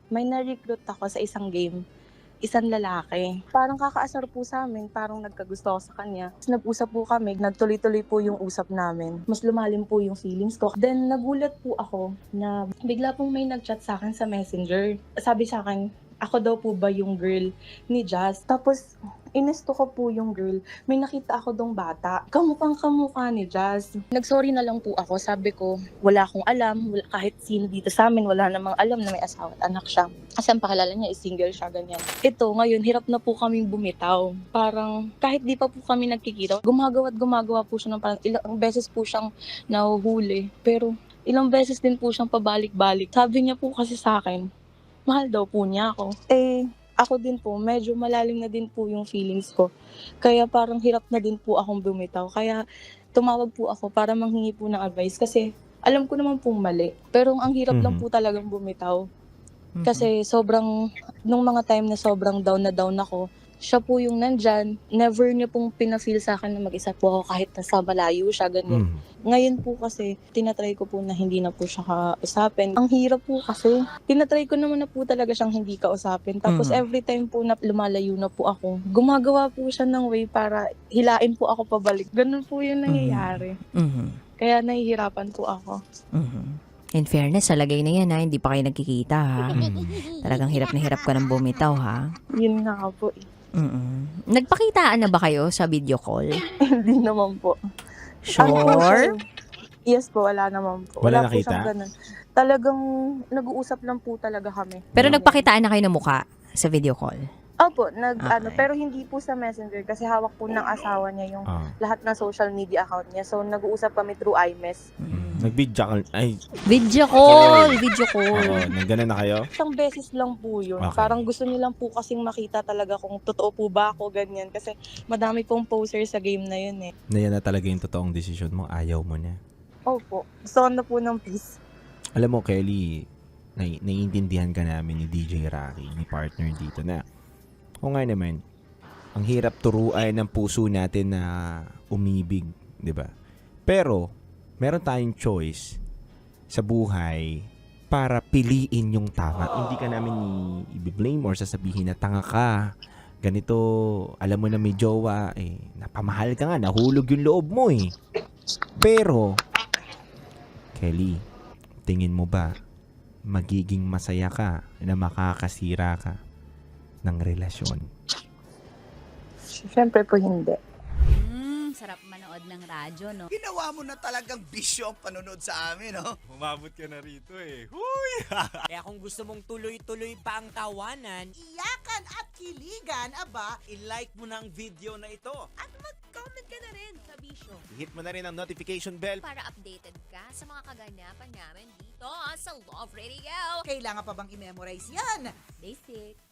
may na-recruit ako sa isang game, isang lalaki. Parang kakaasar po sa'min, parang nagkagusto ako sa kanya. Tapos nag-usap po kami, nagtuloy-tuloy po yung usap namin. Mas lumalim po yung feelings ko. Then nagulat po ako na bigla pong may nag-chat sa'kin sa Messenger. Sabi sa'kin, ako daw po ba yung girl ni Jazz? Tapos inesto ko po yung girl. May nakita ako dong bata. Kamukhang-kamukha ni Jazz. Nag-sorry na lang po ako. Sabi ko, wala akong alam. Kahit sino dito sa amin, wala namang alam na may asawa at anak siya. Kasi ang pakilala niya is single siya, ganyan. Ito, ngayon, hirap na po kaming bumitaw. Parang, kahit di pa po kami nagkikita, gumagawa po siya ng parang ilang beses po siyang nahuhuli. Pero, ilang beses din po siyang pabalik-balik. Sabi niya po kasi sa akin, mahal daw po niya ako. Ako din po, medyo malalim na din po yung feelings ko. Kaya parang hirap na din po akong bumitaw. Kaya tumawag po ako para manghingi po ng advice kasi alam ko naman pong mali. Pero ang hirap lang po talagang bumitaw. Kasi nung mga time na sobrang down na down ako, siya po yung nandyan. Never niya pong pina-feel sa akin na mag-isa po ako kahit nasa malayo siya, ganyan. Ngayon po kasi, tinatry ko po na hindi na po siya kausapin. Ang hirap po kasi, tinatry ko naman na po talaga siyang hindi kausapin. Tapos every time po na lumalayo na po ako, gumagawa po siya ng way para hilain po ako pabalik. Ganun po yung nangyayari. Kaya nahihirapan po ako. In fairness, sa lagay na yan ha, hindi pa kayo nagkikita ha. Talagang hirap na hirap ka ng bumitaw ha. Yun nga po eh. Nagpakitaan na ba kayo sa video call? Hindi naman po. Sure? Yes po, wala naman po. Wala po nakita? siyang ganun. Talagang nag-uusap lang po talaga kami. Pero nagpakitaan na kayo ng mukha sa video call? Opo, Okay. pero hindi po sa Messenger kasi hawak po ng asawa niya yung lahat ng social media account niya. So nag-uusap kami through iMess. Nag-video call. Ay, Video call! Video call. nagganan na kayo? Isang beses lang po yun. Okay. Parang gusto niya lang po kasing makita talaga kung totoo po ba ako, ganyan. Kasi madami pong poser sa game na yun eh. Na yan na talaga yung totoong desisyon mo. Ayaw mo niya. Opo, gusto ko na po ng peace. Alam mo, Kelly, naiintindihan ka namin ni DJ Rocky, ni partner dito na o nga naman, ang hirap turuan ng puso natin na umibig, di ba? Pero, meron tayong choice sa buhay para piliin yung tama. Hindi ka namin i-blame or sasabihin na tanga ka. Ganito, alam mo na may jowa, napamahal ka nga, nahulog yung loob mo eh. Pero, Kelly, tingin mo ba magiging masaya ka na makakasira ka ng relasyon? Siyempre po hindi. Sarap manood ng radyo, no? Ginawa mo na talagang bisyo ang panonood sa amin, no? Umabot ka na rito eh. Huy! Kaya kung gusto mong tuloy-tuloy pa ang tawanan, Iyakan at kiligan, aba, i-like mo na ang video na ito. at mag-comment ka na rin sa bisyo. Hit mo na rin ang notification bell. Para updated ka sa mga kaganapan namin dito sa Love Radio. Kailangan pa bang i-memorize yan? Basic.